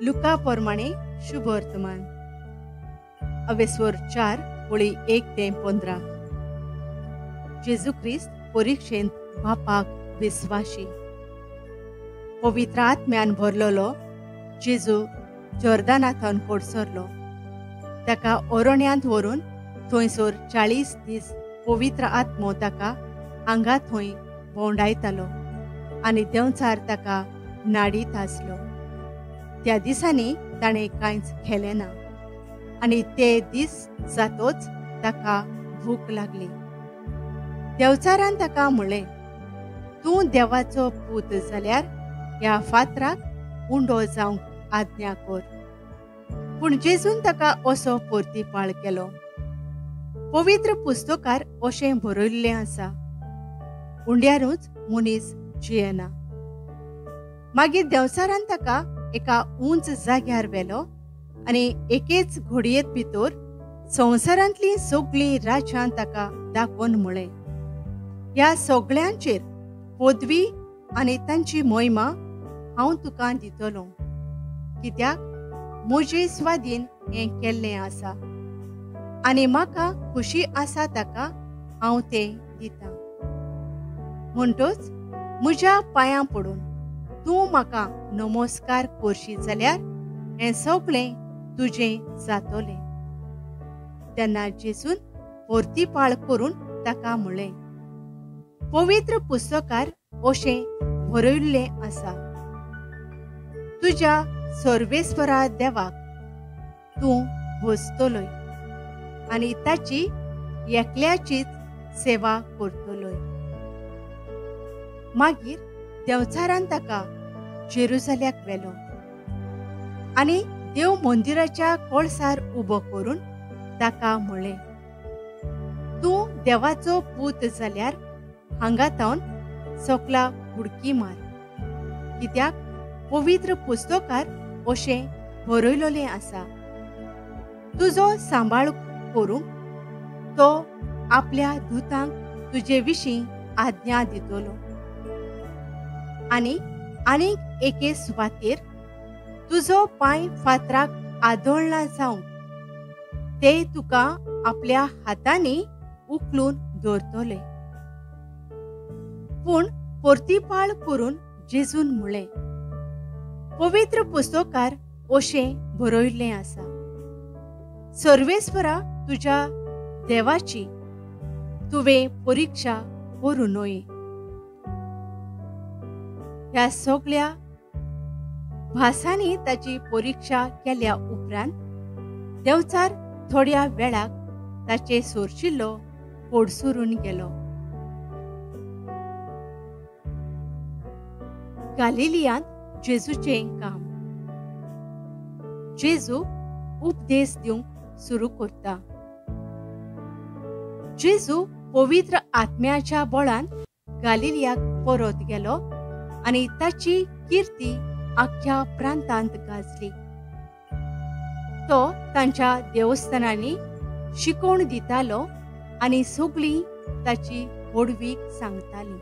Luca प्रमाणे शुभ वर्तमान अवेस्वर 4 ओळी 1 ते 15. जेजू ख्रिस्त परीक्षेंत बापाक विस्वाशी. पवित्र आत्म्यान भरलोलो जेजू जॉर्दानांतन कोडसरलो. ताका ओरोण्यांत व्हरून थंयसर 40 दीस पवित्र आत्मो ताका हांगा थंय भोंवडायतालो आनी देंवचार ताका नाडीत आसलो. त्या दिसांनी ताणें कांयच खेलें ना आनी ते दीस जातोच ताका भूक लागली. देंवचारान ताका म्हणलें, तूं देवाचो पूत जाल्यार ह्या फातराक उंडो जावंक आज्ञा कर. पूण जेजून ताका असो परतीपाळ केलो. पवित्र पुस्तकार अशें बरयल्लें आसा, उंड्यारूच मनीस जियेना. मागीर देंवचारान ताका एका उंच जाग्यार व्हेलो आनी एकेच घडयेंत भितर संवसारांतलीं सगळीं राज्यां ताका दाखोवन म्हळें, ह्या सगळ्यांचेर पदवी आनी तांची महिमा हांव तुका दितलों, कित्याक म्हजे स्वाधीन हें केल्लें आसा आनी म्हाका खुशी आसा ताका हांव तें दितां. म्हणटच म्हज्या पांयां पडून तूं म्हाका नमस्कार करशी जाल्यार हें सगळें तुजें जातलें. तेन्ना जेजून परतीपाळ करून ताका म्हणलें, पवित्र पुस्तकार अशें बरयल्लें आसा, तुज्या सर्वेस्वरा देवाक तूं भोसतलोय आनी ताची एकल्याचीच सेवा करतलोय. मागीर देंवचारान ताका जेरुसलेमाक व्हेलो आनी देव मंदिराच्या कळसार उबो करून ताका म्हणलें, तूं देवाचो पूत जाल्यार हांगा तावन सकला उडकी मार, कित्याक पवित्र पुस्तकार अशें बरयलोलें आसा, तुजो सांबाळ करूंक तो आपल्या दुतांक तुजे विशीं आज्ञा दितलो आनी आनीक एके सुवातेर तुजो पांय फातराक आदोळना जावंक ते तुका आपल्या हातांनी उखलून दवरतले. पूण परतीपाळ करून जेजून म्हणलें, पवित्र पुस्तकार अशें बरयल्लें आसा, सर्वेस्वरा तुज्या देवाची तुवें परिक्षा करूं नये. ह्या सगळ्या भासांनी ताची परिक्षा केल्या उपरांत देंवचार थोड्या वेळाक ताचे सोरशिल्लो कोडसुरून गेलो. गालिलियांत जेजूचें काम. जेजू उपदेश दिवंक सुरू करता. जेजू पवित्र आत्म्याच्या बळान गालिलियाक परत गेलो आनी ताची किर्ती आख्या प्रांतांत गाजली. तो तांच्या देवस्थानांनी शिकोवण दितालो आनी सगळीं ताची व्हडवीक सांगतालीं.